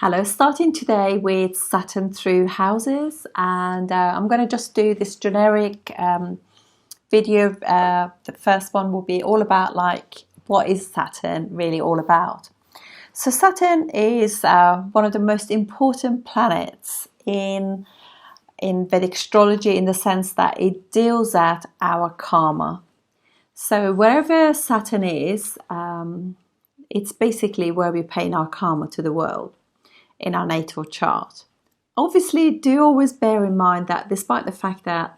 Hello, starting today with Saturn through houses, and I'm going to just do this generic video. The first one will be all about what is Saturn really all about. So Saturn is one of the most important planets in Vedic astrology, in the sense that it deals at our karma. So wherever Saturn is, it's basically where we're paying our karma to the world in our natal chart. Obviously, do always bear in mind that despite the fact that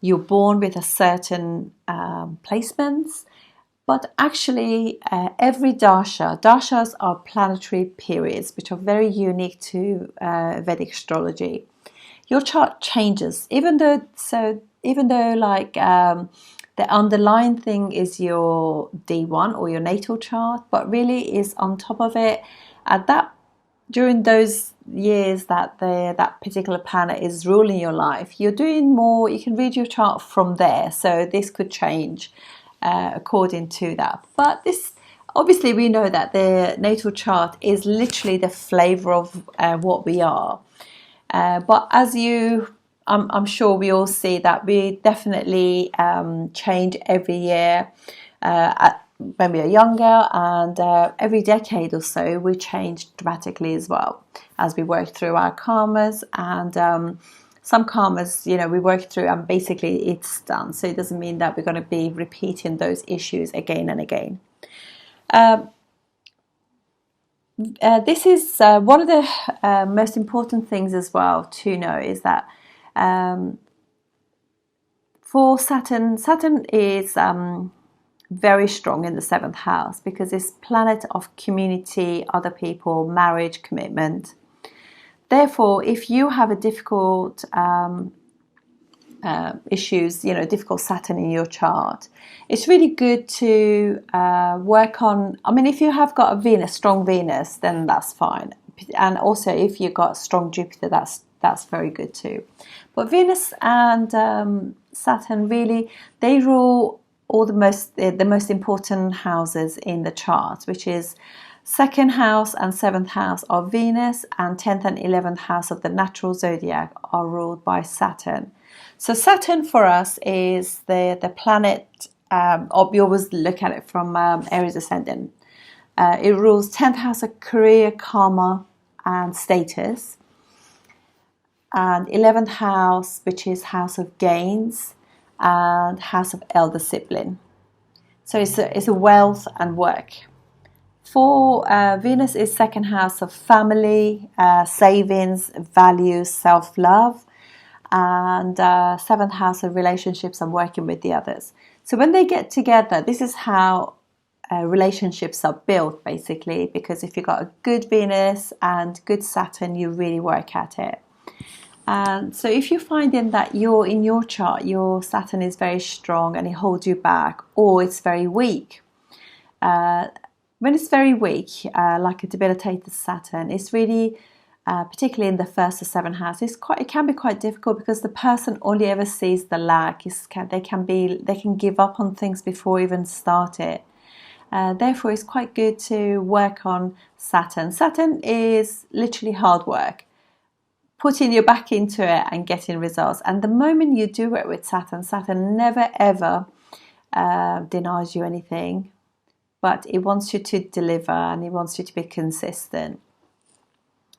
you're born with a certain placements, but actually every dashas are planetary periods which are very unique to Vedic astrology. Your chart changes, even though the underlying thing is your D1 or your natal chart, but really is on top of it during those years that that particular planet is ruling your life. You're doing more, you can read your chart from there, so this could change according to that. But this, obviously we know that the natal chart is literally the flavor of what we are. But I'm sure we all see that we definitely change every year when we are younger, and every decade or so we change dramatically as well as we work through our karmas. And some karmas, we work through and basically it's done, so it doesn't mean that we're going to be repeating those issues again and again. This is one of the most important things as well to know, is that for Saturn is very strong in the 7th house, because it's planet of community, other people, marriage, commitment. Therefore, if you have a difficult issues, difficult Saturn in your chart, it's really good to work on. I mean, if you have got a strong Venus, then that's fine. And also, if you've got strong Jupiter, that's very good too. But Venus and Saturn, really, they rule all the most important houses in the chart, which is 2nd house and 7th house of Venus, and 10th and 11th house of the natural zodiac are ruled by Saturn. So Saturn for us is the planet, we always look at it from Aries ascendant. It rules 10th house of career, karma and status, and 11th house, which is house of gains, and house of elder sibling. So it's a wealth and work. For Venus is 2nd house of family, savings, values, self-love, and 7th house of relationships and working with the others. So when they get together, this is how relationships are built, basically, because if you've got a good Venus and good Saturn, you really work at it. And so if you're finding that in your chart, your Saturn is very strong and it holds you back, or it's very weak, when it's very weak, like a debilitated Saturn, it's really, particularly in the 1st or 7th house, it can be quite difficult, because the person only ever sees the lack. They can give up on things before even start it. Therefore, it's quite good to work on Saturn. Saturn is literally hard work, putting your back into it and getting results. And the moment you do it with Saturn never ever denies you anything, but it wants you to deliver, and it wants you to be consistent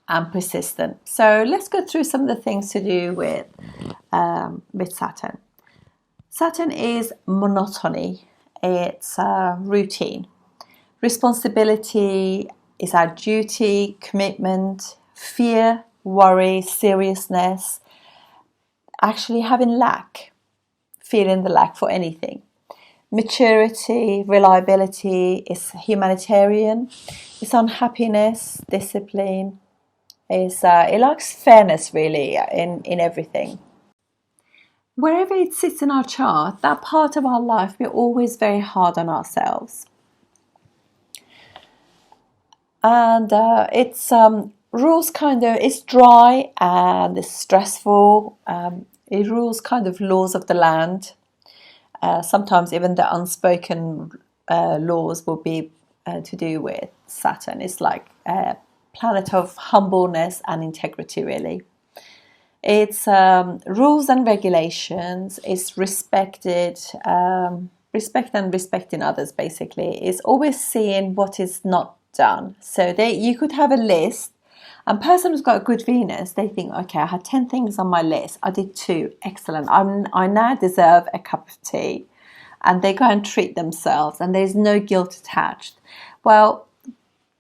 and persistent. So let's go through some of the things to do with Saturn. Saturn is monotony. It's routine. Responsibility is our duty, commitment, fear, worry, seriousness, actually having lack, feeling the lack for anything. Maturity, reliability is humanitarian. It's unhappiness, discipline. It likes fairness, really, in everything. Wherever it sits in our chart, that part of our life, we're always very hard on ourselves. And it's rules it's dry and it's stressful. It rules kind of laws of the land. Sometimes even the unspoken laws will be to do with Saturn. It's like planet of humbleness and integrity, really. It's rules and regulations. It's respected, respect and respecting others, basically. It's always seeing what is not done. So you could have a list, and person who's got a good Venus, they think, okay, I had 10 things on my list. I did 2. Excellent. I now deserve a cup of tea. And they go and treat themselves, and there's no guilt attached. Well,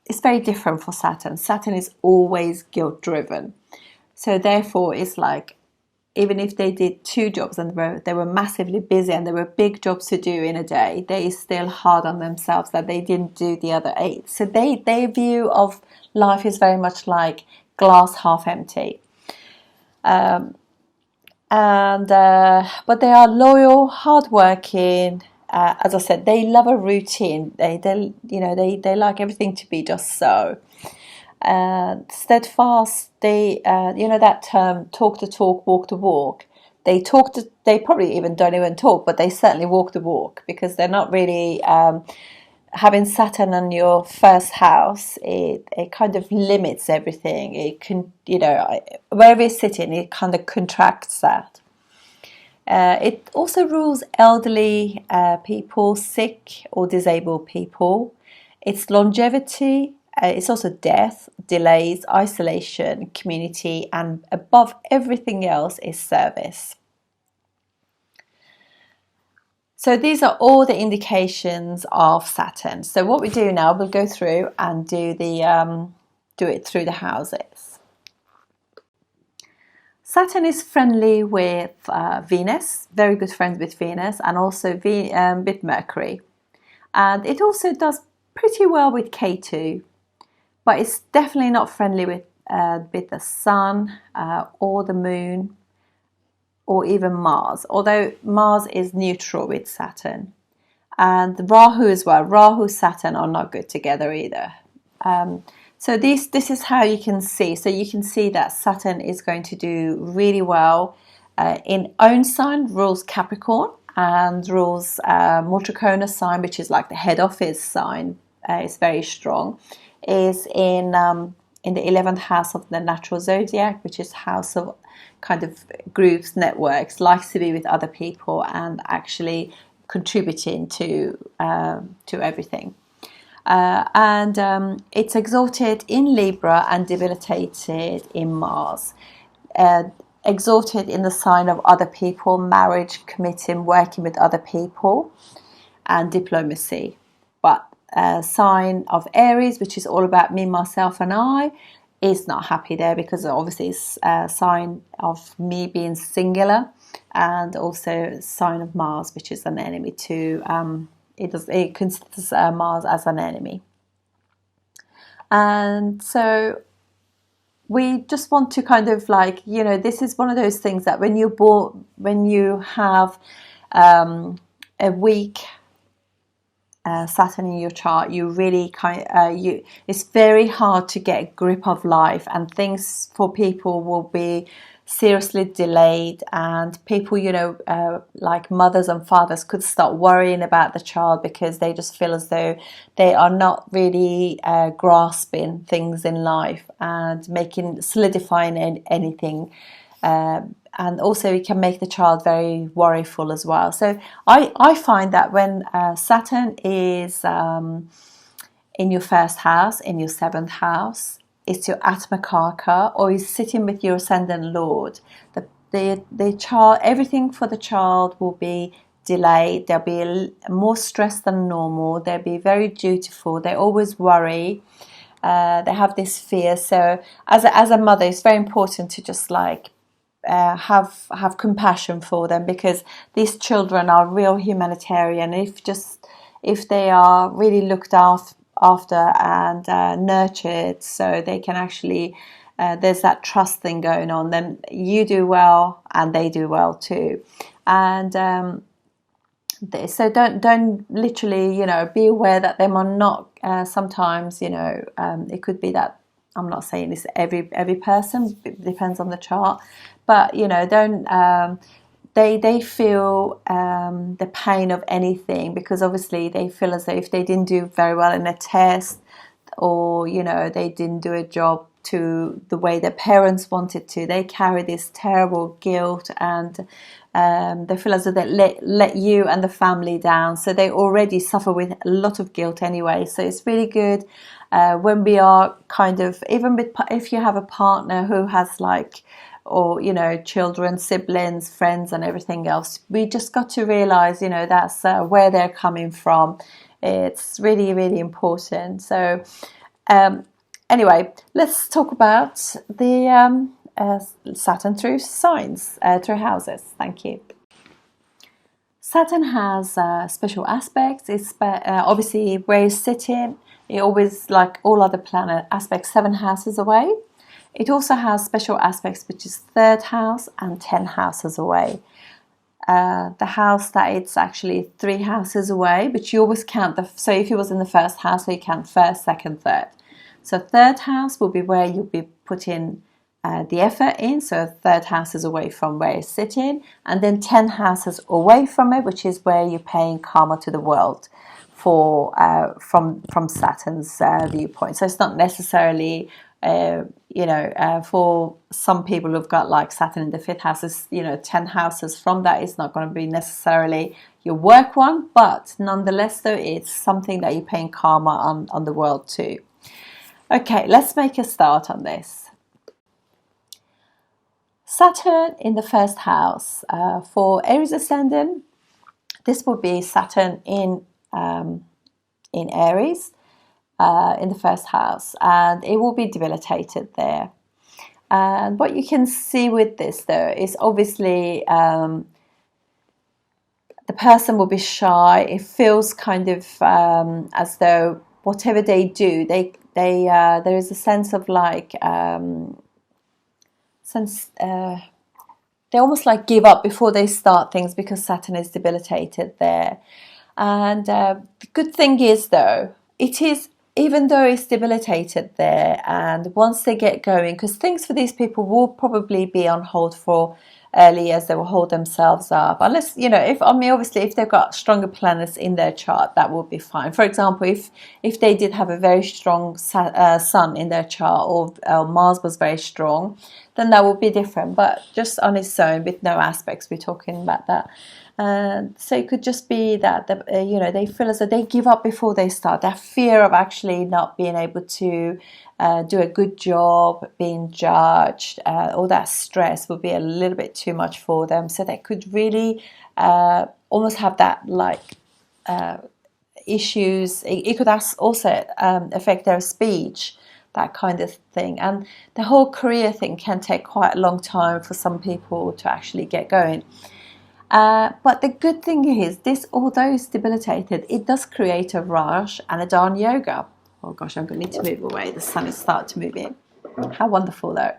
it's very different for Saturn. Saturn is always guilt-driven. So therefore, it's like, even if they did 2 jobs and they were massively busy and there were big jobs to do in a day, they is still hard on themselves that they didn't do the other 8. So their view of life is very much like glass half empty. But they are loyal, hardworking. As I said, they love a routine. They like everything to be just so. Steadfast. They that term, talk the talk, walk the walk. They probably even don't even talk, but they certainly walk the walk, because they're not really having Saturn on your first house. It kind of limits everything. It can, wherever it's sitting, it kind of contracts that. It also rules elderly people, sick or disabled people. It's longevity. It's also death, delays, isolation, community, and above everything else is service. So these are all the indications of Saturn. So what we do now, we'll go through and do it through the houses. Saturn is friendly with Venus, very good friends with Venus, and also with Mercury. And it also does pretty well with Ketu, but it's definitely not friendly with the Sun or the Moon, or even Mars, although Mars is neutral with Saturn. And Rahu as well. Rahu, Saturn are not good together either. So this is how you can see. So you can see that Saturn is going to do really well in own sign, rules Capricorn, and rules Motricona sign, which is like the head office sign. It's very strong. Is in the 11th house of the natural zodiac, which is house of kind of groups, networks, likes to be with other people and actually contributing to everything. And it's exalted in Libra and debilitated in Mars. Exalted in the sign of other people, marriage, committing, working with other people, and diplomacy. But sign of Aries, which is all about me, myself, and I, is not happy there, because obviously it's a sign of me being singular, and also sign of Mars, which is an enemy to it considers Mars as an enemy. And so we just want to kind of like, this is one of those things that when you have a weak Saturn in your chart, you really it's very hard to get a grip of life, and things for people will be seriously delayed, and people, like mothers and fathers, could start worrying about the child because they just feel as though they are not really grasping things in life and solidifying anything. And also it can make the child very worryful as well. So I find that when Saturn is in your first house, in your 7th house, it's your Atmakarka, or is sitting with your ascendant lord, the child, everything for the child will be delayed. They'll be more stressed than normal. They'll be very dutiful. They always worry. They have this fear. So as a mother, it's very important to just like have compassion for them, because these children are real humanitarian. If they are really looked after and nurtured, so they can actually there's that trust thing going on, then you do well and they do well too. And so don't literally, be aware that they are not sometimes, it could be that, I'm not saying this every person, it depends on the chart, but don't they feel the pain of anything, because obviously they feel as though if they didn't do very well in a test, or they didn't do a job to the way their parents wanted to, they carry this terrible guilt, and they feel as though they let you and the family down, so they already suffer with a lot of guilt anyway. So it's really good when we are kind of, even with, if you have a partner who has or children, siblings, friends and everything else, we just got to realize that's where they're coming from. It's really, really important. So anyway, let's talk about the Saturn through signs, through houses. Thank you. Saturn has special aspects. It's obviously where it's sitting. It always, like all other planet aspects, 7 houses away. It also has special aspects, which is 3rd house and 10 houses away. The house that it's actually 3 houses away, but you always count so if it was in the 1st house, so you count 1st, 2nd, 3rd. So 3rd house will be where you'll be putting the effort in. So 3rd house is away from where it's sitting, and then 10 houses away from it, which is where you're paying karma to the world for from Saturn's viewpoint. So it's not necessarily for some people who've got Saturn in the 5th house, is 10 houses from that. It's not going to be necessarily your work one, but nonetheless though, it's something that you're paying karma on the world too. Okay, let's make a start on this. Saturn in the 1st house, for Aries ascendant, this will be Saturn in Aries, in the 1st house, and it will be debilitated there. And what you can see with this though is obviously the person will be shy. It feels kind of as though whatever they do, there is a sense of they almost give up before they start things, because Saturn is debilitated there. And the good thing is though, it is, even though it's debilitated there, and once they get going, because things for these people will probably be on hold for early years, they will hold themselves up, unless obviously if they've got stronger planets in their chart, that will be fine. For example, if they did have a very strong sun in their chart, or Mars was very strong, then that would be different. But just on its own with no aspects, we're talking about that. So it could just be that they feel as though they give up before they start. That fear of actually not being able to do a good job, being judged, all that stress will be a little bit too much for them. So they could really almost have that issues. It could also affect their speech, that kind of thing. And the whole career thing can take quite a long time for some people to actually get going. But the good thing is, this, although it's debilitated, it does create a Raj and a Dharna yoga. Oh gosh, I'm going to need to move away. The sun is starting to move in. How wonderful though.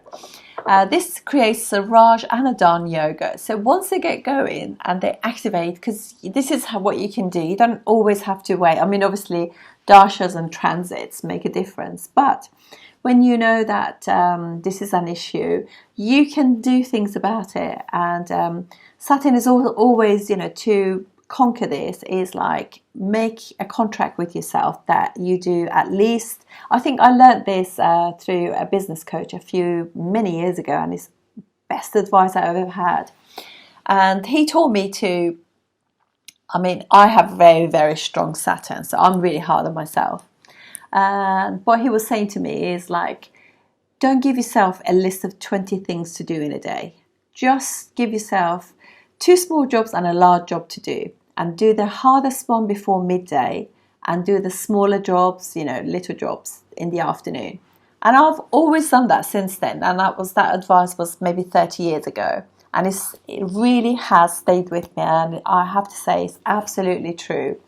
This creates a Raj and a Dharna yoga. So once they get going and they activate, because this is what you can do. You don't always have to wait. I mean, obviously, dashas and transits make a difference. But when you know that this is an issue, you can do things about it. And Saturn is always, to conquer this is make a contract with yourself that you do at least. I think I learned this through a business coach many years ago, and it's best advice I've ever had. And he told me to, I have very, very strong Saturn, so I'm really hard on myself. And what he was saying to me is don't give yourself a list of 20 things to do in a day. Just give yourself 2 small jobs and a large job to do, and do the hardest one before midday, and do the smaller jobs, little jobs in the afternoon. And I've always done that since then, and that advice was maybe 30 years ago, and it really has stayed with me, and I have to say it's absolutely true.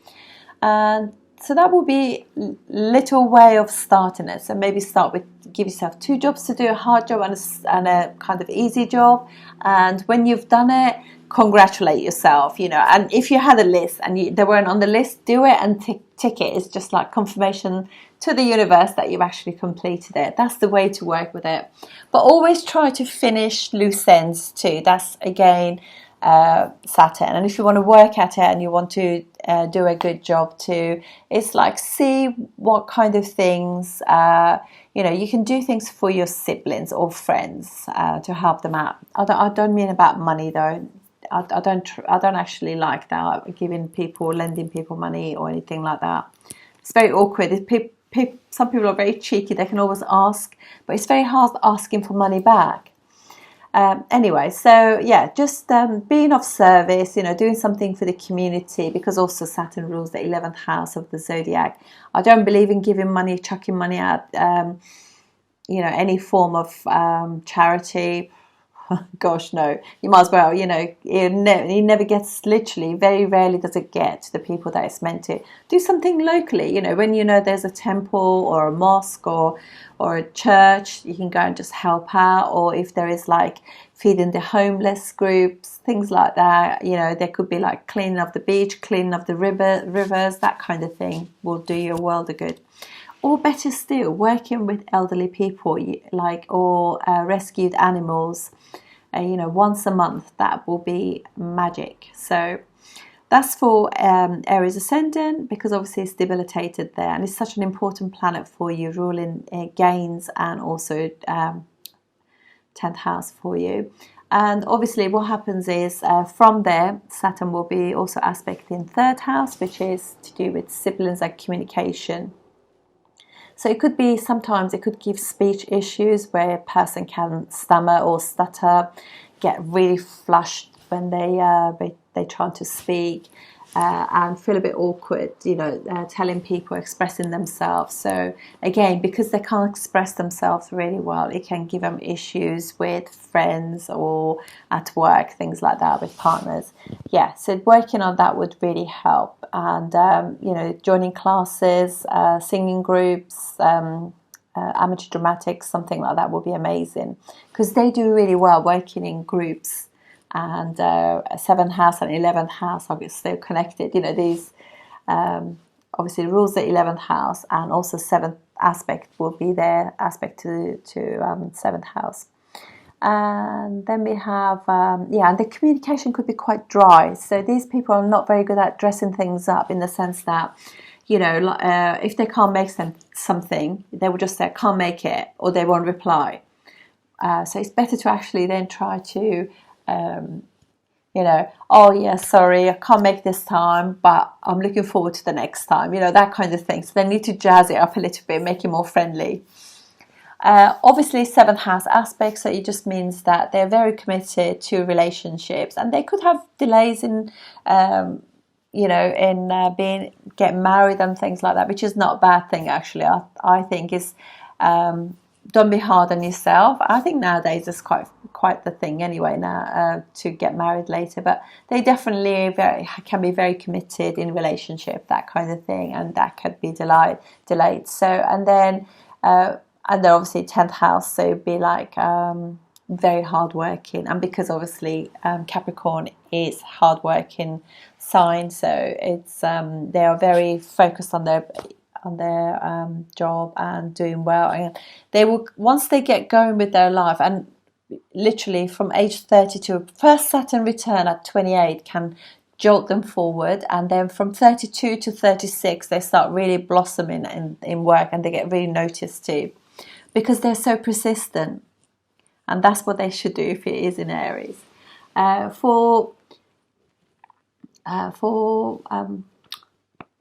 And so that will be a little way of starting it. So maybe start with, give yourself 2 jobs to do, a hard job and a kind of easy job. And when you've done it, congratulate yourself, and if you had a list and they weren't on the list, do it and tick it. It's just like confirmation to the universe that you've actually completed it. That's the way to work with it. But always try to finish loose ends too. That's again Saturn. And if you want to work at it and you want to do a good job too, it's like see what kind of things, you can do things for your siblings or friends to help them out. I don't mean about money though. I don't actually like that, lending people money or anything like that. It's very awkward. Some people are very cheeky. They can always ask, but it's very hard asking for money back. Anyway, so yeah, just being of service, doing something for the community, because also Saturn rules the 11th house of the zodiac. I don't believe in giving money, chucking money out, any form of charity. Gosh, no, you might as well, it never gets, literally, very rarely does it get to the people that it's meant to. Do something locally, when there's a temple or a mosque or a church, you can go and just help out. Or if there is like feeding the homeless groups, things like that, there could be like cleaning of the beach, cleaning of the rivers, that kind of thing will do you a world of good. Or better still, working with elderly people, or rescued animals, once a month. That will be magic. So that's for Aries ascendant, because obviously it's debilitated there, and it's such an important planet for you, ruling gains and also 10th house for you. And obviously what happens is from there, Saturn will be also aspecting 3rd house, which is to do with siblings and communication. So it could be, sometimes it could give speech issues where a person can stammer or stutter, get really flushed when they try to speak, and feel a bit awkward, telling people, expressing themselves. So again, because they can't express themselves really well, it can give them issues with friends or at work, things like that, with partners. Yeah, so working on that would really help. And joining classes, singing groups, amateur dramatics, something like that would be amazing, because they do really well working in groups. And 7th house and 11th house are still connected. These obviously rules the 11th house, and also 7th aspect will be their aspect to 7th house. And then we have, and the communication could be quite dry. So these people are not very good at dressing things up, in the sense that, if they can't make something, they will just say, can't make it, or they won't reply. So it's better to actually then try to, oh yeah, sorry, I can't make this time, but I'm looking forward to the next time, that kind of thing. So they need to jazz it up a little bit, make it more friendly. Obviously 7th house aspect, so it just means that they're very committed to relationships, and they could have delays in getting married and things like that, which is not a bad thing actually. I think is don't be hard on yourself. I think nowadays it's quite the thing anyway now, to get married later, but they definitely can be very committed in relationship, that kind of thing, and that could be delayed. So and then obviously 10th house, so it'd be like very hardworking, and because obviously Capricorn is hardworking sign, so it's they are very focused on their job and doing well, and they will, once they get going with their life, and literally from age 32, first Saturn return at 28 can jolt them forward, and then from 32 to 36 they start really blossoming in work, and they get really noticed too, because they're so persistent, and that's what they should do if it is in Aries. For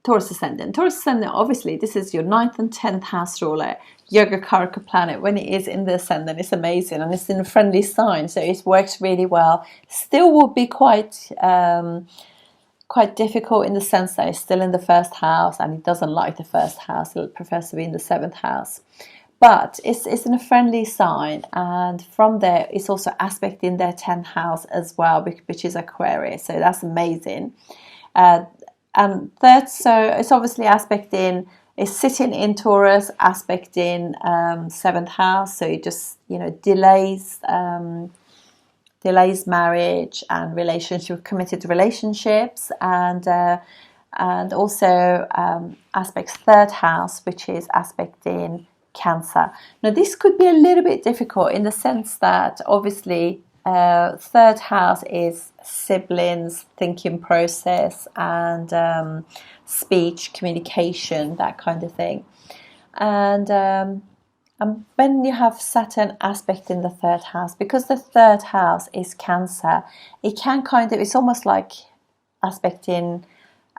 Taurus ascendant. Taurus ascendant, obviously, this is your 9th and 10th house ruler, Yoga Karaka planet. When it is in the ascendant, it's amazing, and it's in a friendly sign, so it works really well. Still will be quite difficult in the sense that it's still in the 1st house, and it doesn't like the 1st house. It prefers to be in the 7th house. But it's in a friendly sign, and from there it's also aspecting their 10th house as well, which is Aquarius, so that's amazing. And third, so it's obviously aspecting, it's sitting in Taurus, aspecting 7th house, so it just delays marriage and committed relationships, and also aspects 3rd house, which is aspecting Cancer. Now this could be a little bit difficult in the sense that obviously Third house is siblings, thinking process, and speech, communication, that kind of thing. And when you have Saturn aspect in the third house, because the third house is Cancer, it can kind of, it's almost like aspecting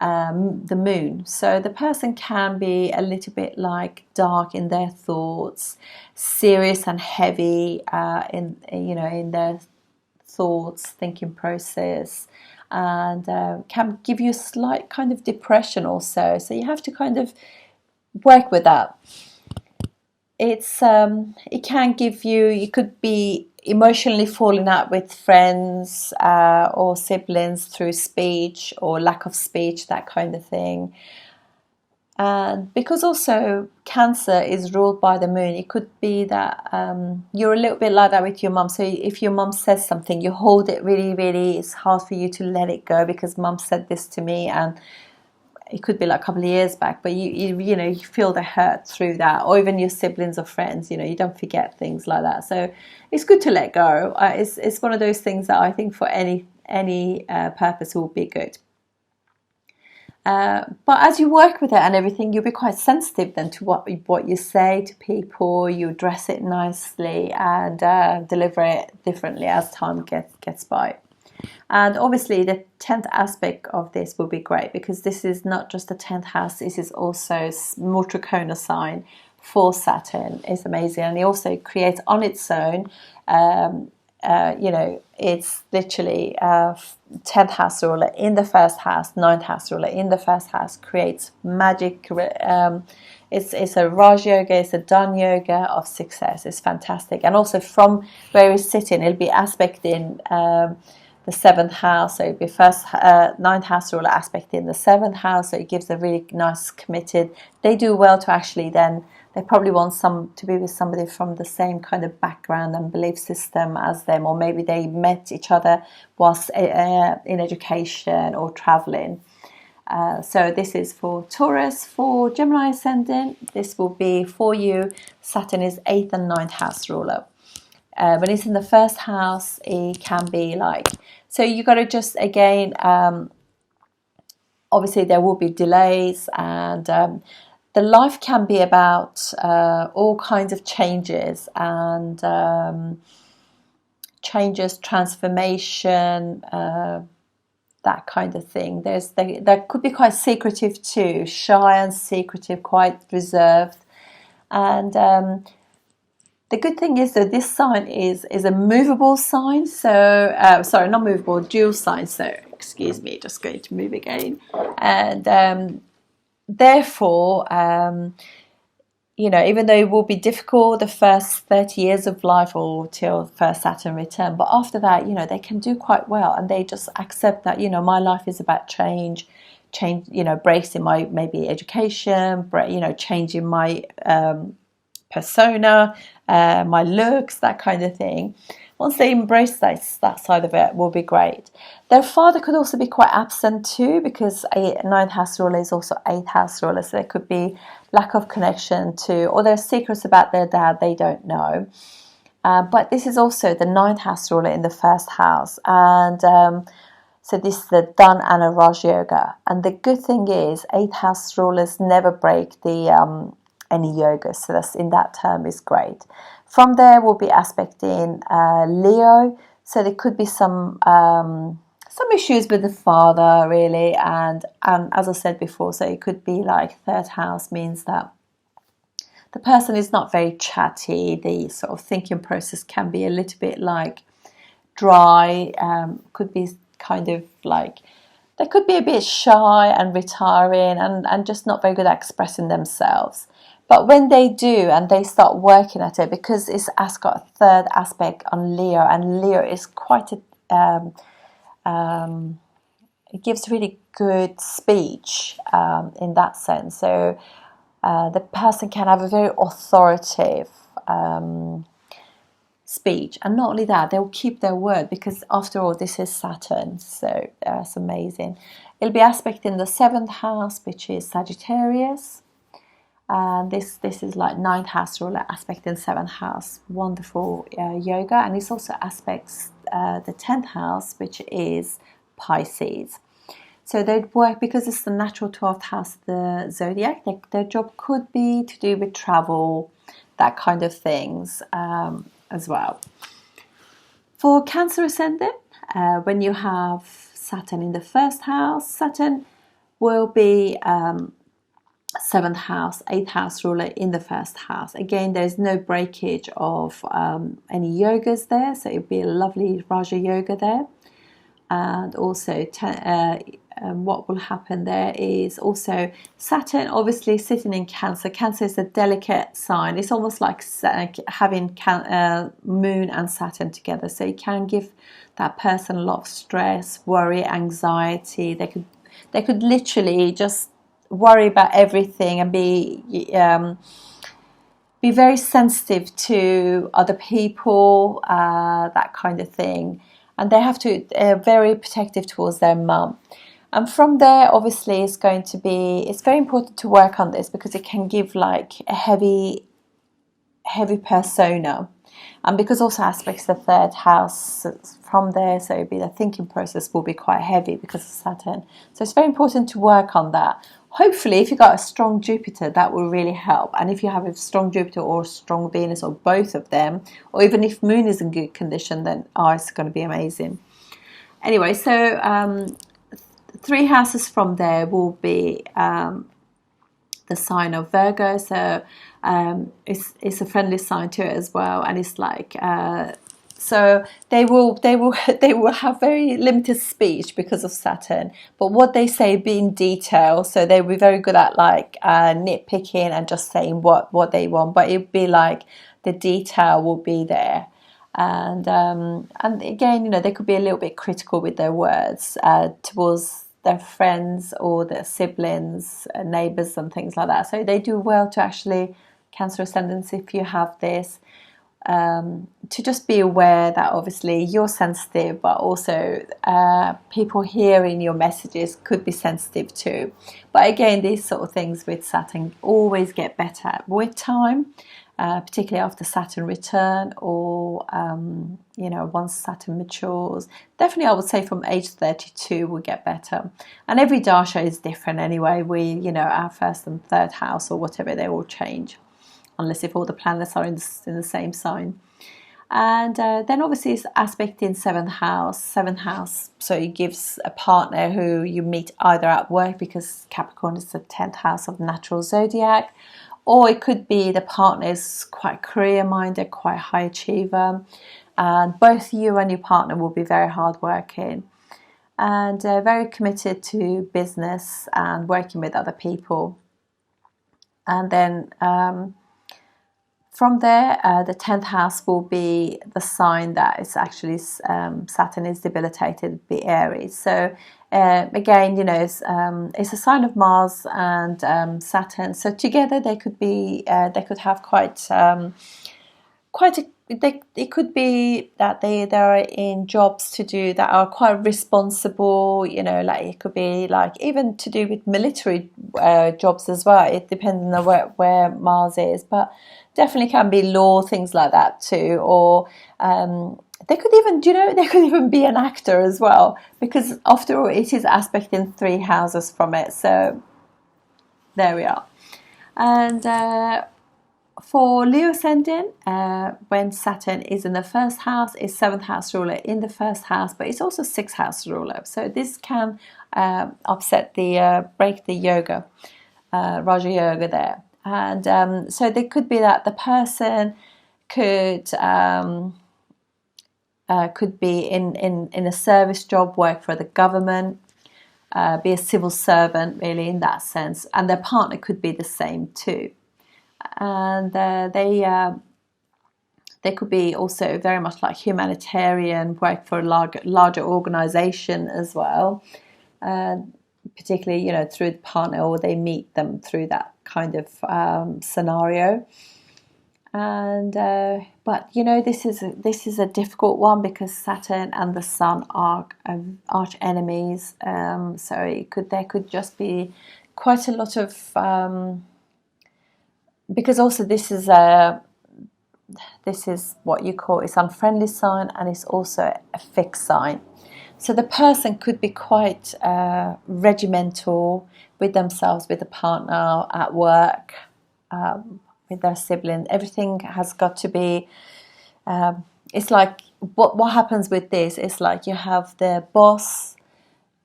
the moon. So the person can be a little bit like dark in their thoughts, serious and heavy in their thoughts, thinking process, and can give you a slight kind of depression also. So you have to kind of work with that. It can give you could be emotionally falling out with friends or siblings through speech or lack of speech, that kind of thing. And because also Cancer is ruled by the moon, it could be that you're a little bit like that with your mum. So if your mum says something, you hold it really, really, it's hard for you to let it go because mum said this to me, and it could be like a couple of years back, but you feel the hurt through that, or even your siblings or friends, you don't forget things like that. So it's good to let go. It's one of those things that I think for any purpose will be good. But as you work with it and everything, you'll be quite sensitive then to what you say to people. You dress it nicely and deliver it differently as time gets by. And obviously the 10th aspect of this will be great, because this is not just the 10th house, this is also more trachona sign for Saturn. It's amazing. And it also creates on its own, it's literally 10th house ruler in the first house, 9th house ruler in the first house, creates magic. It's a Raj Yoga, it's a Dhan Yoga of success. It's fantastic. And also from where it's sitting, it'll be aspecting the 7th house, so it'd be first 9th house ruler aspect in the 7th house, so it gives a really nice committed. They do well to actually then, they probably want to be with somebody from the same kind of background and belief system as them, or maybe they met each other whilst in education or traveling. So this is for Taurus. For Gemini ascendant, this will be for you. Saturn is 8th and 9th house ruler. When it's in the first house, it can be like, so you got to just, again, obviously there will be delays, and the life can be about all kinds of changes and transformation, that kind of thing. There could be quite secretive too, shy and secretive, quite reserved. And the good thing is that this sign is a movable sign. So, sorry, not movable, dual sign. So, excuse me, just going to move again. And therefore, even though it will be difficult the first 30 years of life or till first Saturn return, but after that, they can do quite well, and they just accept that, my life is about change, breaks in my maybe education, changing my persona, my looks, that kind of thing. Once they embrace that side of it, will be great. Their father could also be quite absent too, because 9th house ruler is also 8th house ruler, so there could be lack of connection to, or there's secrets about their dad they don't know. But this is also the 9th house ruler in the first house, and so this is the Dhan and a Raj Yoga. And the good thing is 8th house rulers never break the any yoga, so that's in that term is great. From there we'll be aspecting Leo, so there could be some issues with the father really, and as I said before, so it could be like 3rd house means that the person is not very chatty, the sort of thinking process can be a little bit like dry, could be kind of like, they could be a bit shy and retiring and just not very good at expressing themselves. But when they do and they start working at it, because it's got a 3rd aspect on Leo, and Leo is quite it gives really good speech in that sense. So the person can have a very authoritative speech, and not only that, they'll keep their word, because after all this is Saturn, so that's amazing. It'll be aspecting the 7th house, which is Sagittarius. This is like 9th house ruler aspect in 7th house. Wonderful yoga, and it's also aspects the 10th house, which is Pisces. So they'd work, because it's the natural 12th house, the zodiac, their job could be to do with travel, that kind of things as well. For Cancer ascendant, when you have Saturn in the first house, Saturn will be 7th house, 8th house ruler in the first house. Again, there's no breakage of any yogas there, so it would be a lovely Raja Yoga there. And also what will happen there is also Saturn obviously sitting in Cancer. Cancer is a delicate sign. It's almost like having Moon and Saturn together, so it can give that person a lot of stress, worry, anxiety. They could literally just worry about everything and be very sensitive to other people, that kind of thing. And they have to very protective towards their mum. And from there, obviously, it's very important to work on this, because it can give like a heavy persona. And because also aspects the third house from there, so the thinking process will be quite heavy because of Saturn. So it's very important to work on that. Hopefully, if you've got a strong Jupiter, that will really help. And if you have a strong Jupiter or a strong Venus, or both of them, or even if Moon is in good condition, then it's going to be amazing. Anyway, so 3 houses from there will be the sign of Virgo. So it's a friendly sign to it as well, and it's like so they will have very limited speech because of Saturn, but what they say be in detail. So they'll be very good at like nitpicking and just saying what they want, but it'll be like the detail will be there. And again, they could be a little bit critical with their words towards their friends or their siblings, neighbours and things like that. So they do well to actually, Cancer ascendants, if you have this, to just be aware that obviously you're sensitive, but also people hearing your messages could be sensitive too. But again, these sort of things with Saturn always get better with time, particularly after Saturn return, or once Saturn matures. Definitely, I would say from age 32 will get better. And every dasha is different anyway. Our first and third house or whatever, they all change, unless if all the planets are in the same sign. And then obviously it's aspect in 7th house, so it gives a partner who you meet either at work, because Capricorn is the 10th house of natural zodiac, or it could be the partner is quite career-minded, quite high achiever, and both you and your partner will be very hard-working and very committed to business and working with other people. And then from there, the 10th house will be the sign that it's actually Saturn is debilitated, be Aries. So again, it's a sign of Mars and Saturn. So together they could have it could be that they're in jobs to do that are quite responsible, like it could be like even to do with military jobs as well. It depends on where Mars is, but definitely can be law, things like that too. Or they could even be an actor as well, because after all it is aspecting 3 houses from it. So there we are. And for Leo ascendant, when Saturn is in the first house, is 7th house ruler in the first house, but it's also 6th house ruler. So this can upset break the yoga, Raja Yoga there. And so there could be that the person could be in a service job, work for the government, be a civil servant really in that sense, and their partner could be the same too. And they could be also very much like humanitarian, work for a larger organisation as well, particularly through the partner, or they meet them through that kind of scenario. And but this is a difficult one, because Saturn and the Sun are arch enemies. So there could just be quite a lot of because also this is this is what you call, it's unfriendly sign, and it's also a fixed sign. So the person could be quite regimental with themselves, with the partner, at work, with their siblings. Everything has got to be, it's like, what happens with this is like you have the boss,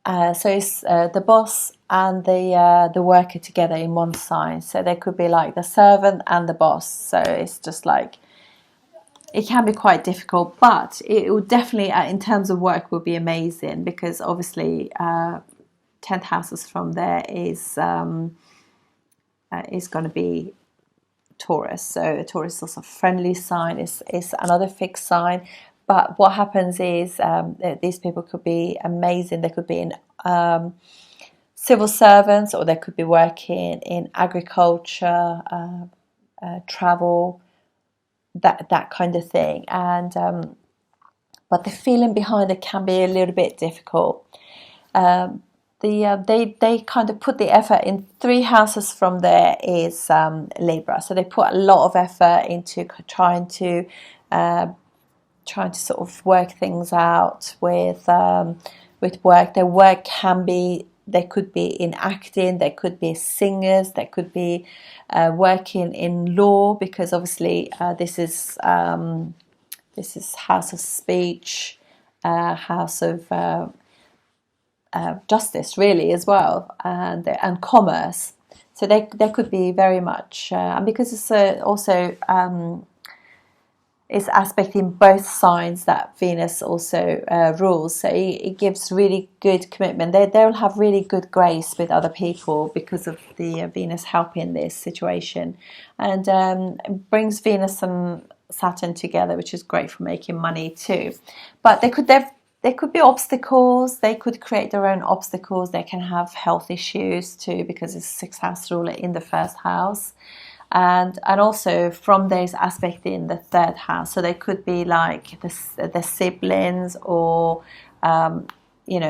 so it's the boss and the worker together in one sign. So they could be like the servant and the boss. So it's just like, it can be quite difficult, but it will definitely, in terms of work, will be amazing, because obviously 10th houses from there is going to be Taurus. So Taurus is also a friendly sign, is another fixed sign. But what happens is these people could be amazing. They could be in civil servants, or they could be working in agriculture, travel, that kind of thing. And but the feeling behind it can be a little bit difficult. They kind of put the effort in. 3 houses from there is Libra, so they put a lot of effort into trying to sort of work things out with work. Their work can be, they could be in acting, they could be singers, they could be working in law, because obviously this is house of speech, house of justice, really, as well, and commerce. So they could be very much, and because it's also it's aspecting both signs that Venus also rules, so it gives really good commitment. They'll have really good grace with other people because of the Venus helping this situation, and it brings Venus and Saturn together, which is great for making money too. But there could be obstacles. They could create their own obstacles. They can have health issues too, because it's 6th house ruler in the 1st house. And also from those aspect in the 3rd house, so they could be like the siblings, or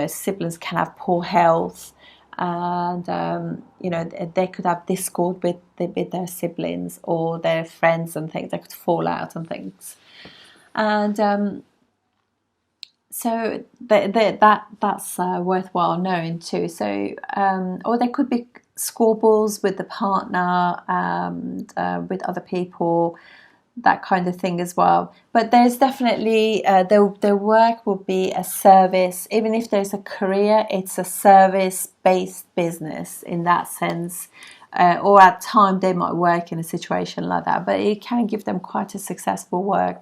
siblings can have poor health, and they could have discord with their siblings or their friends and things. They could fall out and things, and so that's worthwhile knowing too. So or there could be squabbles with the partner and with other people, that kind of thing as well. But there's definitely their work will be a service. Even if there's a career, it's a service-based business in that sense. Or at time they might work in a situation like that, but it can give them quite a successful work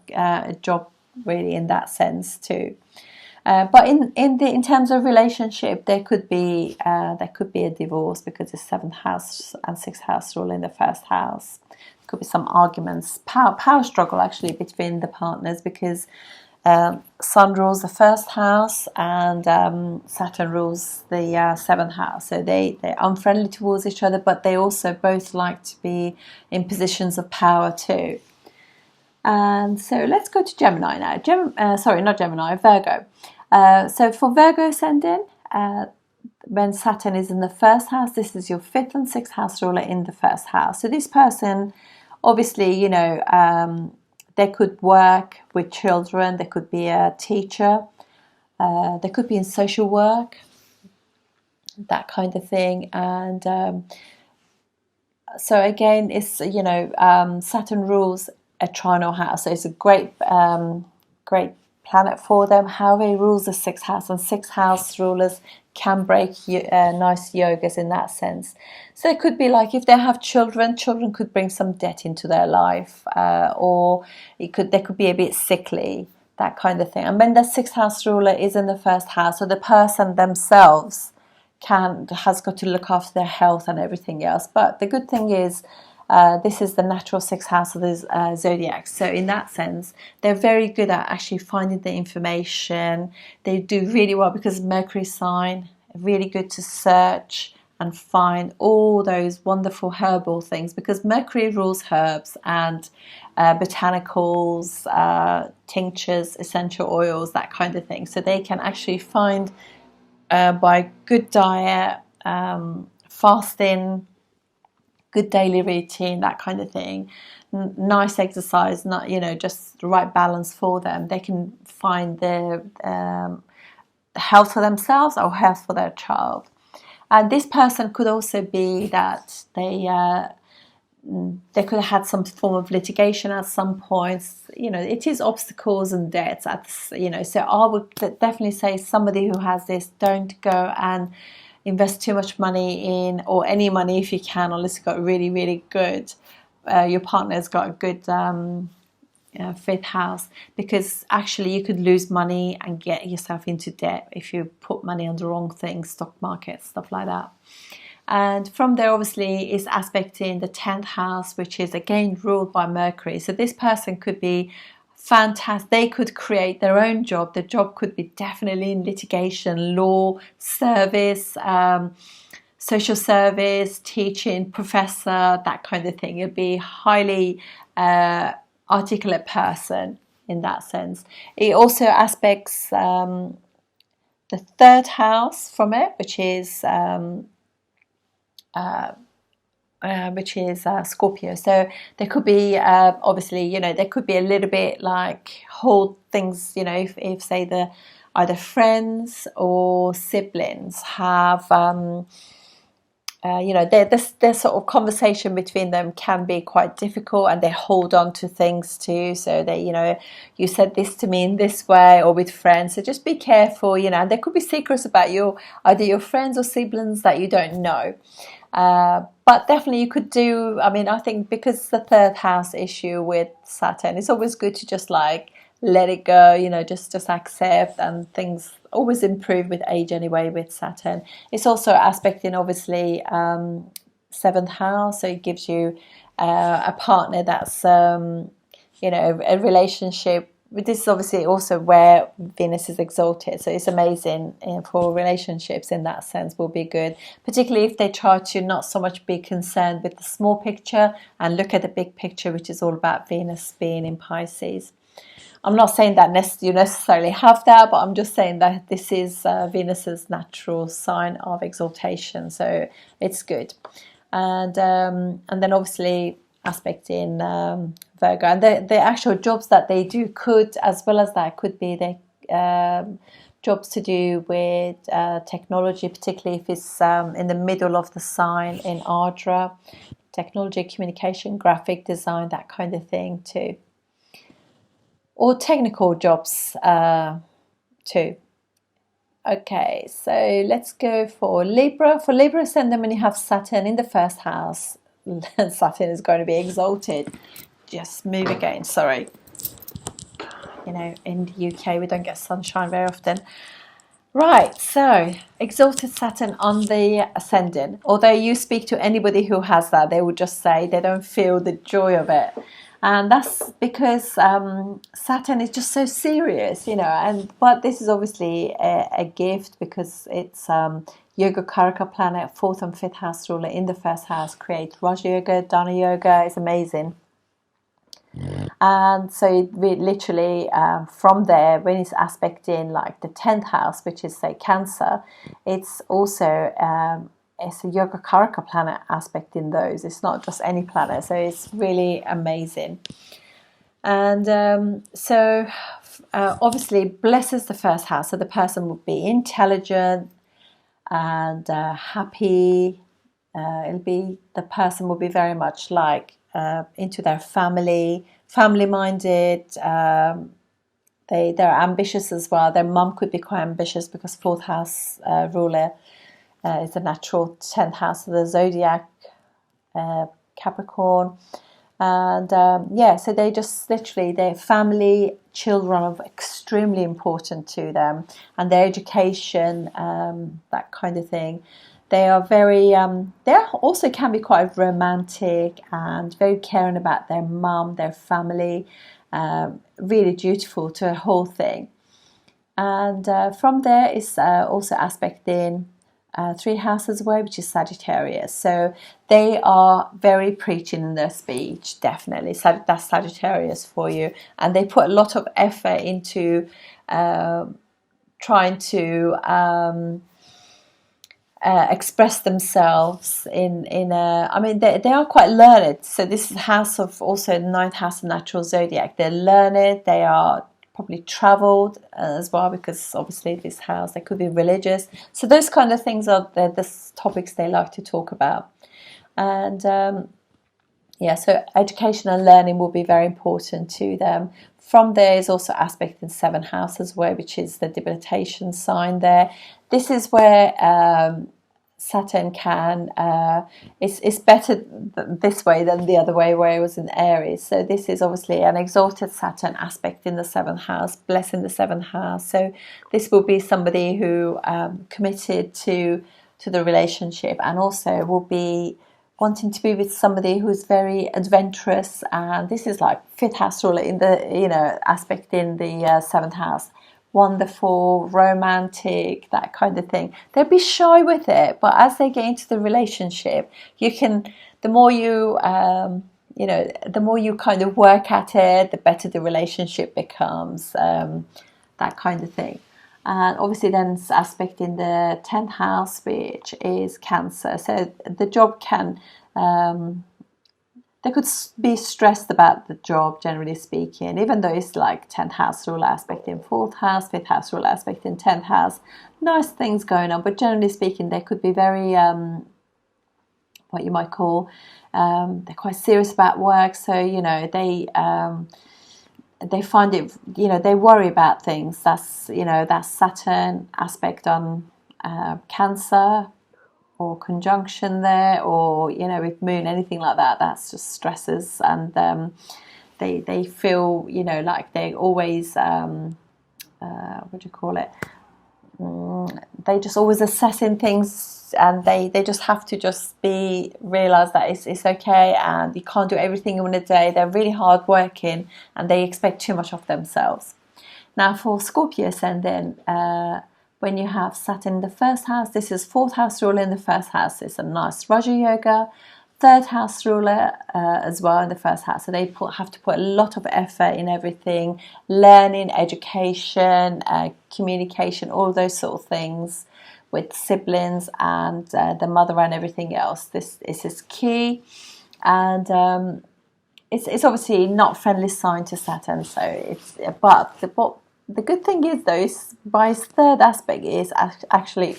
job, really, in that sense too. But in terms of relationship, there could be a divorce, because it's 7th house and 6th house rule in the 1st house. There could be some arguments, power struggle actually between the partners, because Sun rules the 1st house and Saturn rules the 7th house. So they're unfriendly towards each other, but they also both like to be in positions of power too. And so let's go to Gemini now. Sorry, not Gemini, Virgo. So for Virgo ascendant, when Saturn is in the 1st house, this is your 5th and 6th house ruler in the 1st house. So this person, obviously, they could work with children, they could be a teacher, they could be in social work, that kind of thing. And so again, it's, Saturn rules a trinal house, so it's a great planet for them. However, it rules the 6th house, and 6th house rulers can break nice yogas in that sense. So it could be like, if they have children could bring some debt into their life, or they could be a bit sickly, that kind of thing. And when the 6th house ruler is in the 1st house, so the person themselves has got to look after their health and everything else. But the good thing is, this is the natural 6th house of the zodiac. So in that sense, they're very good at actually finding the information. They do really well, because Mercury sign, really good to search and find all those wonderful herbal things, because Mercury rules herbs and botanicals, tinctures, essential oils, that kind of thing. So they can actually find, by good diet, fasting, good daily routine, that kind of thing, nice exercise, not, you know, just the right balance for them, they can find their health for themselves or health for their child. And this person could also be that they could have had some form of litigation at some points. You know, it is obstacles and debts at, you know, so I would definitely say somebody who has this, don't go and invest too much money in, or any money if you can, unless you've got really, really good, your partner's got a good fifth house, because actually you could lose money and get yourself into debt if you put money on the wrong things, stock market, stuff like that. And from there, obviously, is aspecting the 10th house, which is again ruled by Mercury. So this person could be fantastic. They could create their own job. The job could be definitely in litigation, law, service, social service, teaching, professor, that kind of thing. It'd be highly articulate person in that sense. It also aspects the 3rd house from it, which is Scorpio. So there could be obviously, you know, there could be a little bit like hold things, you know, if say the either friends or siblings have you know, their sort of conversation between them can be quite difficult, and they hold on to things too. So they, you know, you said this to me in this way, or with friends. So just be careful, you know. And there could be secrets about either your friends or siblings that you don't know. But definitely you could do, I mean, I think because the 3rd house issue with Saturn, it's always good to just like let it go, you know, just accept, and things always improve with age anyway with Saturn. It's also aspecting obviously 7th house, so it gives you a partner that's you know, a relationship. This is obviously also where Venus is exalted, so it's amazing for relationships in that sense, will be good, particularly if they try to not so much be concerned with the small picture and look at the big picture, which is all about Venus being in Pisces. I'm not saying that you necessarily have that, but I'm just saying that this is Venus's natural sign of exaltation, so it's good. And then obviously aspecting Virgo, and the actual jobs that they do could, as well as that, could be the jobs to do with technology, particularly if it's in the middle of the sign in Ardra, technology, communication, graphic design, that kind of thing too. Or technical jobs too. Okay, so let's go for Libra. For Libra ascendant, when you have Saturn in the 1st house, Saturn is going to be exalted. Just move again, sorry. You know, in the UK we don't get sunshine very often. Right, so exalted Saturn on the ascendant. Although you speak to anybody who has that, they will just say they don't feel the joy of it. And that's because Saturn is just so serious, you know. But this is obviously a gift, because it's Yoga Karaka planet, 4th and 5th house ruler in the 1st house, creates Raja Yoga, Dana Yoga. It's amazing. And so we literally from there, when it's aspecting like the 10th house, which is say Cancer, it's also it's a Yoga Karaka planet aspect in those. It's not just any planet, so it's really amazing. And so obviously blesses the 1st house, so the person would be intelligent and happy. The person will be very much like into their family minded. They're ambitious as well. Their mum could be quite ambitious, because 4th house ruler is the natural 10th house of the zodiac, Capricorn. And so they just literally, their family, children are extremely important to them, and their education, that kind of thing. They are very, they also can be quite romantic and very caring about their mum, their family, really dutiful to the whole thing. And from there is also aspecting 3 houses away, which is Sagittarius. So they are very preaching in their speech, definitely. So that's Sagittarius for you. And they put a lot of effort into trying to express themselves in a, I mean, they are quite learned. So this is house of, also ninth house of natural zodiac. They're learned. They are probably traveled as well, because obviously this house, they could be religious. So those kind of things are the topics they like to talk about. And yeah, so education and learning will be very important to them. From there is also aspect in seventh house as well, which is the debilitation sign there. This is where Saturn can, it's better this way than the other way where it was in Aries. So this is obviously an exalted Saturn aspect in the seventh house, blessing the seventh house. So this will be somebody who committed to the relationship, and also will be wanting to be with somebody who's very adventurous. And this is like fifth house ruler in the, you know, aspect in the seventh house. Wonderful, romantic, that kind of thing. They'll be shy with it, but as they get into the relationship, you can, the more you, you know, the more you kind of work at it, the better the relationship becomes, that kind of thing. And obviously then it's aspect in the 10th house, which is Cancer. So the job can, they could be stressed about the job, generally speaking, even though it's like 10th house ruler aspect in 4th house, 5th house ruler aspect in 10th house. Nice things going on, but generally speaking, they could be very, what you might call, they're quite serious about work. So, you know, they find it, you know, they worry about things. That's, you know, that's Saturn aspect on Cancer, or conjunction there, or, you know, with Moon, anything like that. That's just stresses, and they feel, you know, like they always, what do you call it? They just always assessing things, and they just have to just realize that it's okay, and you can't do everything in a day. They're really hard working, and they expect too much of themselves. Now for Scorpio ascendant, when you have Saturn in the first house, this is fourth house ruler in the first house. It's a nice Raja Yoga. Third house ruler as well in the first house. So they have to put a lot of effort in everything, learning, education, communication, all those sort of things with siblings and the mother and everything else. This is key. And it's obviously not friendly sign to Saturn. So the good thing is, though, is by its third aspect is actually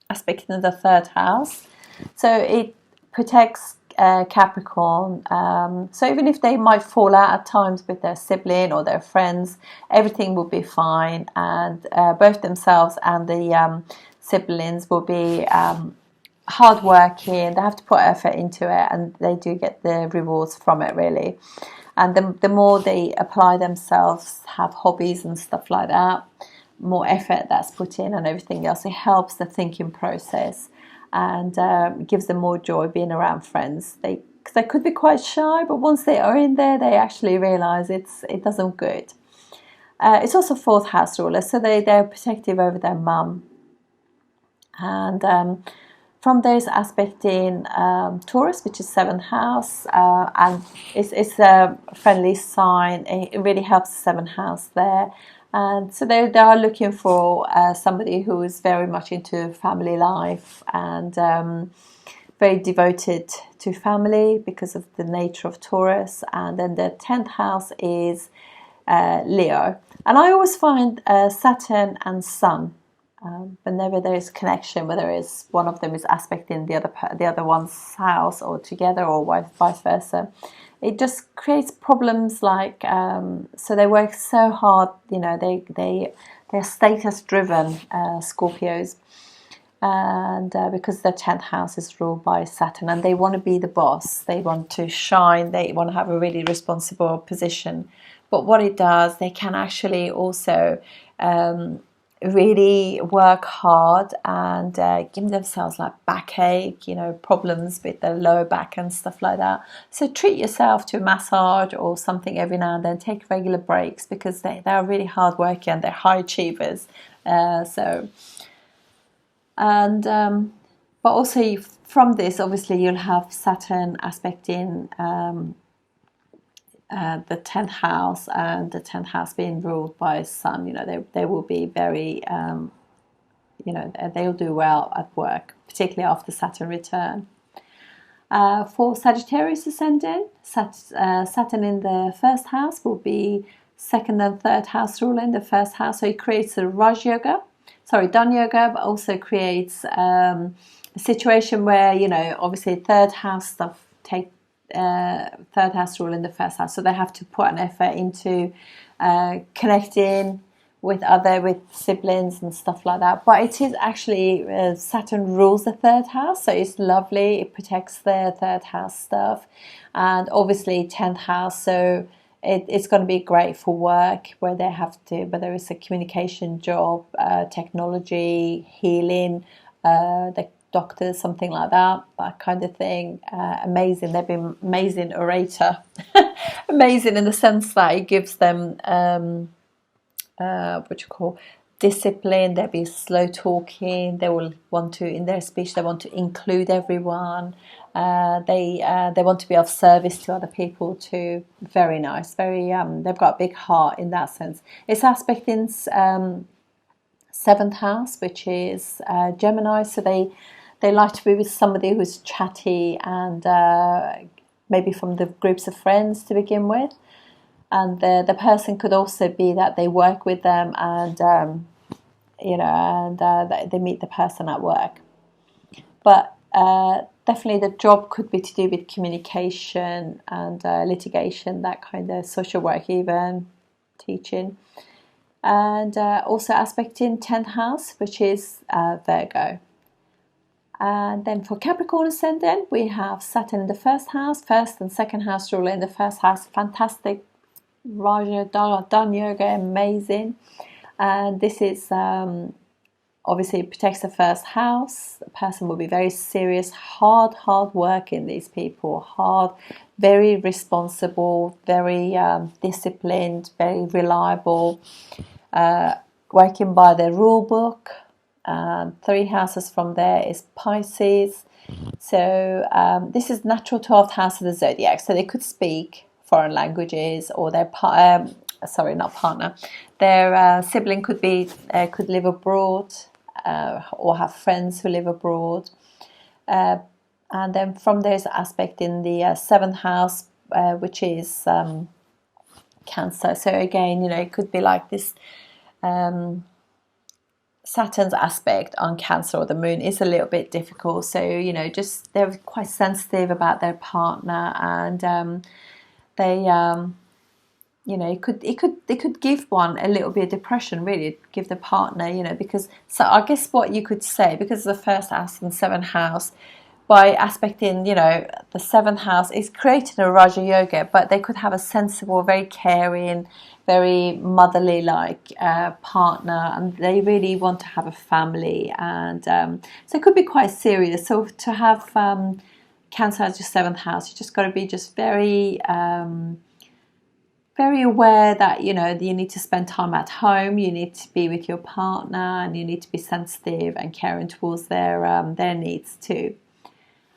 aspect in the third house. So it protects Capricorn. So even if they might fall out at times with their sibling or their friends, everything will be fine. And both themselves and the siblings will be hardworking. They have to put effort into it, and they do get the rewards from it, really. And the more they apply themselves, have hobbies and stuff like that, more effort that's put in and everything else, it helps the thinking process, and gives them more joy being around friends. They could be quite shy, but once they are in there, they actually realise it does them good. It's also fourth house ruler, so they're protective over their mum. And from those aspect in Taurus, which is seventh house, and it's a friendly sign. It really helps the seventh house there. And so they are looking for somebody who is very much into family life, and very devoted to family because of the nature of Taurus. And then the 10th house is Leo. And I always find Saturn and Sun, whenever there is connection, whether it's one of them is aspecting the other one's house, or together, or vice versa, it just creates problems. Like so they work so hard, you know, they're status driven, Scorpios, and because the 10th house is ruled by Saturn, and they want to be the boss, they want to shine, they want to have a really responsible position. But what it does, they can actually also really work hard and give themselves like backache, you know, problems with the lower back and stuff like that. So treat yourself to a massage or something every now and then. Take regular breaks, because they are really hard working and they're high achievers. But also from this, obviously you'll have Saturn aspect in the 10th house, and the 10th house being ruled by Sun. You know, they will be very you know, they'll do well at work, particularly after Saturn return. For Sagittarius ascendant, Saturn in the first house will be second and third house ruler in the first house. So it creates a Dhan Yoga, but also creates a situation where, you know, obviously third house stuff take third house rule in the first house. So they have to put an effort into connecting with siblings and stuff like that. But it is actually Saturn rules the third house, so it's lovely. It protects their third house stuff, and obviously 10th house. So it's going to be great for work, where they have to, whether it's a communication job, technology, healing, the doctors, something like that kind of thing. Amazing. They've been amazing orator, amazing in the sense that it gives them discipline. They'll be slow talking. They will want to, in their speech, they want to include everyone. They want to be of service to other people too. Very nice. Very they've got a big heart in that sense. It's aspect in seventh house, which is Gemini. So they like to be with somebody who's chatty and maybe from the groups of friends to begin with. And the person could also be that they work with them, and they meet the person at work. But definitely the job could be to do with communication and litigation, that kind of social work, even teaching. And also aspect in 10th house, which is Virgo. And then for Capricorn ascendant, we have Saturn in the first and second house ruler in the first house. Fantastic. Raja Dhan Yoga, amazing. And this is obviously it protects the first house. The person will be very serious, hard working. These people, very responsible, very disciplined, very reliable, working by the rule book. 3 houses from there is Pisces. So this is natural 12th house of the zodiac. So they could speak foreign languages, or their their sibling could live abroad, or have friends who live abroad. And then from there's an aspect in the 7th house, which is Cancer. So again, you know, it could be like this. Saturn's aspect on Cancer or the moon is a little bit difficult. So, you know, just they're quite sensitive about their partner, and they, you know, it could give one a little bit of depression, really, give the partner, you know, because, so I guess what you could say, because the first house and 7th house, by aspecting, you know, the 7th house is creating a Raja Yoga, but they could have a sensible, very caring, very motherly like partner, and they really want to have a family, and so it could be quite serious. So to have Cancer as your 7th house, you just got to be just very very aware that, you know, you need to spend time at home, you need to be with your partner, and you need to be sensitive and caring towards their needs too.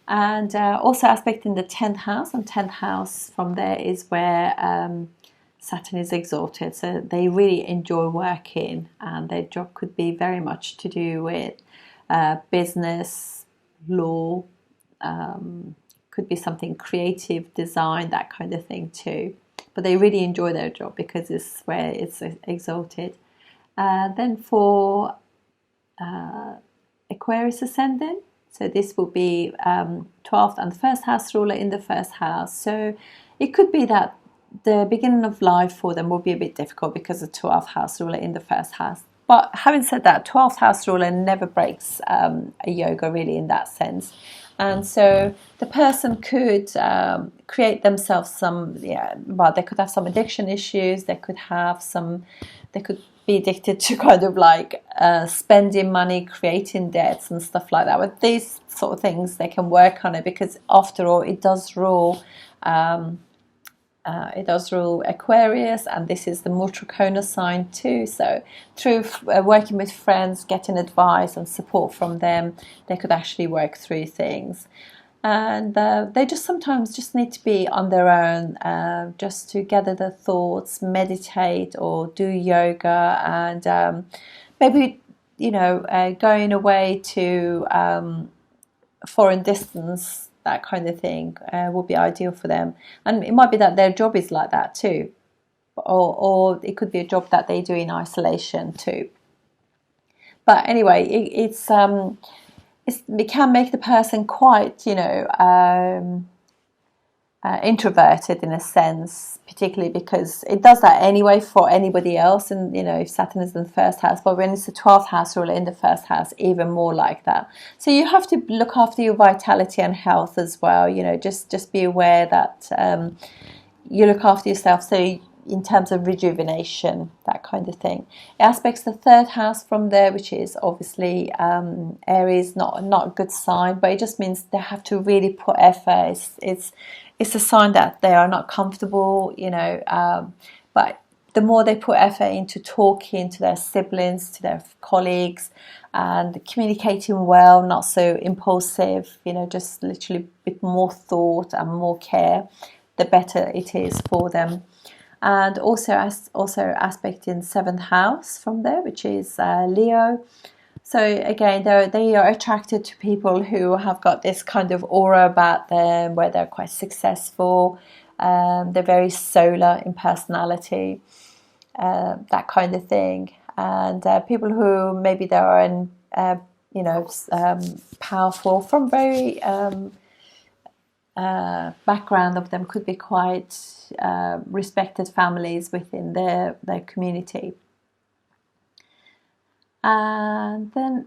And also aspect in the 10th house, and 10th house from there is where Saturn is exalted. So they really enjoy working, and their job could be very much to do with business, law, could be something creative, design, that kind of thing too. But they really enjoy their job because it's where it's exalted. Then for Aquarius ascendant, so this will be 12th and first house ruler in the first house. So it could be that the beginning of life for them will be a bit difficult because of 12th house ruler in the first house. But having said that, 12th house ruler never breaks a yoga, really, in that sense. And so the person could create themselves some, they could have some addiction issues. They could be addicted to kind of like spending money, creating debts and stuff like that. But these sort of things, they can work on it, because after all, it does rule Aquarius, and this is the Mutrikona sign too. So through working with friends, getting advice and support from them, they could actually work through things. And they just sometimes just need to be on their own, just to gather their thoughts, meditate or do yoga, and maybe going away to foreign distance, that kind of thing, would be ideal for them. And it might be that their job is like that too, or it could be a job that they do in isolation too. But anyway, it can make the person quite, introverted in a sense, particularly because it does that anyway for anybody else. And if Saturn is in the first house, but when it's the 12th house ruler in the first house, even more like that. So you have to look after your vitality and health as well. Just be aware that you look after yourself. So in terms of rejuvenation, that kind of thing. It aspects the 3rd house from there, which is obviously Aries, not a good sign, but it just means they have to really put effort. It's a sign that they are not comfortable, but the more they put effort into talking to their siblings, to their colleagues, and communicating well, not so impulsive, just literally a bit more thought and more care, the better it is for them. And also aspecting 7th house from there, which is Leo. So again, they are attracted to people who have got this kind of aura about them, where they're quite successful. They're very solar in personality, that kind of thing. And people who maybe they are in, powerful from very background of them, could be quite respected families within their community. And then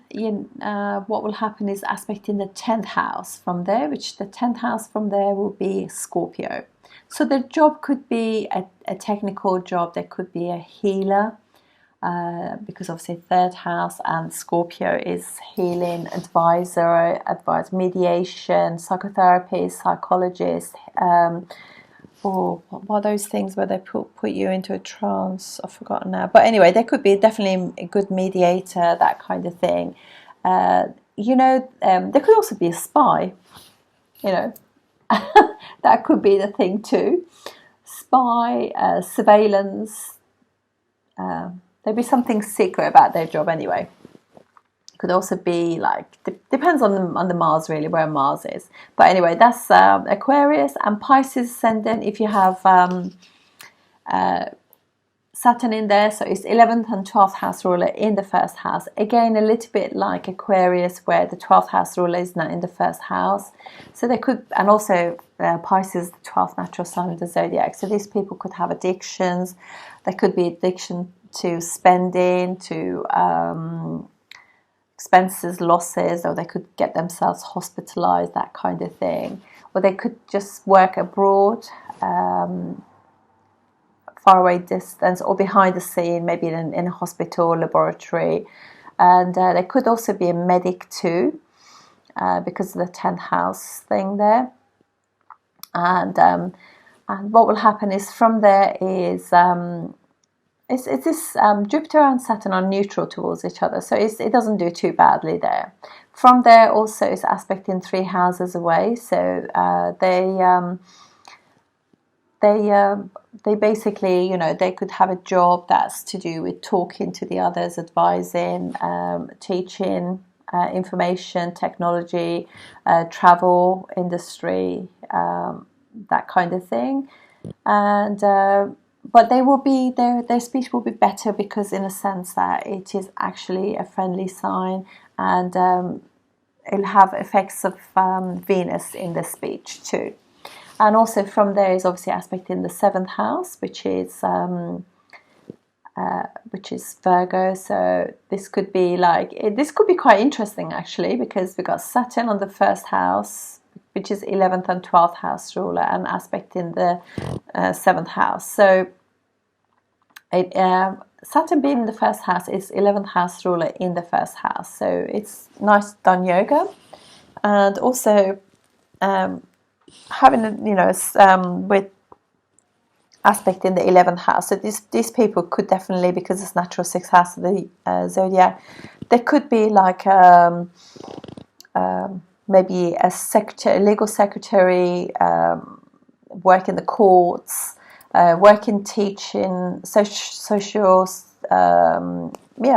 what will happen is aspecting the 10th house from there, which the 10th house from there will be Scorpio. So the job could be a technical job, there could be a healer, because obviously 3rd house and Scorpio is healing, advice, mediation, psychotherapy, psychologist, or what are those things where they put you into a trance? I've forgotten now. But anyway, there could be definitely a good mediator, that kind of thing. There could also be a spy, that could be the thing too. Spy, surveillance, there'd be something secret about their job anyway. Could also be depends on the Mars, really, where Mars is. But anyway, that's Aquarius. And Pisces ascendant, if you have Saturn in there, so it's 11th and 12th house ruler in the 1st house. Again, a little bit like Aquarius, where the 12th house ruler is not in the 1st house. So they could, and also Pisces, the 12th natural sign of the zodiac. So these people could have addictions. There could be addiction to spending, to expenses, losses, or they could get themselves hospitalized, that kind of thing. Or they could just work abroad, far away distance, or behind the scene, maybe in a hospital, laboratory. And there could also be a medic too, because of the 10th house thing there. And what will happen is from there is it's this Jupiter and Saturn are neutral towards each other, so it doesn't do too badly there. From there also it's aspecting 3 houses away, so they basically, they could have a job that's to do with talking to the others, advising, teaching, information, technology, travel industry, that kind of thing. And but their speech will be better, because in a sense that it is actually a friendly sign, and it'll have effects of Venus in the speech too. And also from there is obviously aspect in the 7th house, which is Virgo. So this could be quite interesting actually, because we've got Saturn on the 1st house, which is 11th and 12th house ruler, and aspect in the 7th house. So Saturn being in the 1st house is 11th house ruler in the 1st house. So it's nice done yoga, and also having with aspect in the 11th house. So these people could definitely, because it's natural 6th house of the zodiac, there could be maybe a legal secretary, work in the courts, work in teaching, social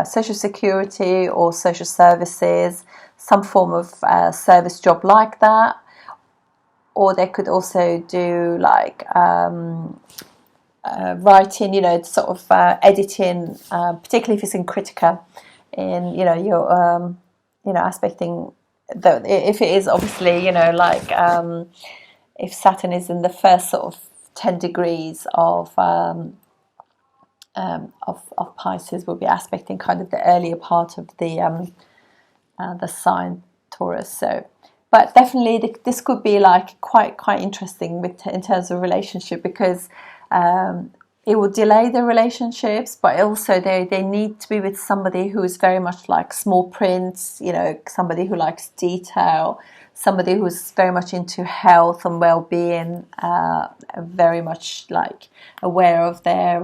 social security or social services, some form of service job like that. Or they could also do like writing, sort of editing, particularly if it's in Critica, in your aspecting. If it is obviously like if Saturn is in the first sort of 10 degrees of Pisces, will be aspecting kind of the earlier part of the sign Taurus. So, but definitely this could be like quite interesting in terms of relationship, because it will delay the relationships, but also they need to be with somebody who is very much like small print, somebody who likes detail, somebody who's very much into health and well-being, very much like aware of their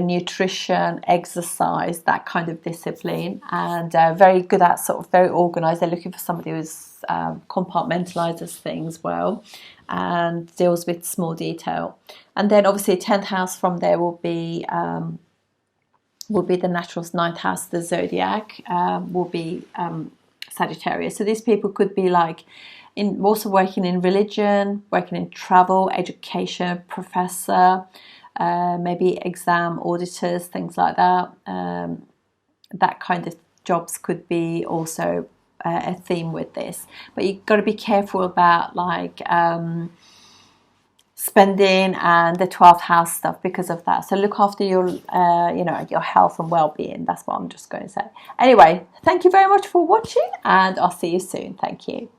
nutrition, exercise, that kind of discipline, and very good at sort of very organised. They're looking for somebody who's compartmentalises things well and deals with small detail. And then obviously 10th house from there will be the natural's 9th house, the zodiac, will be Sagittarius. So these people could be like also working in religion, working in travel, education, professor, maybe exam auditors, things like that. That kind of jobs could be also a theme with this. But you've got to be careful about like spending and the 12th house stuff because of that. So look after your your health and well-being. That's what I'm just going to say. Anyway, thank you very much for watching, and I'll see you soon. Thank you.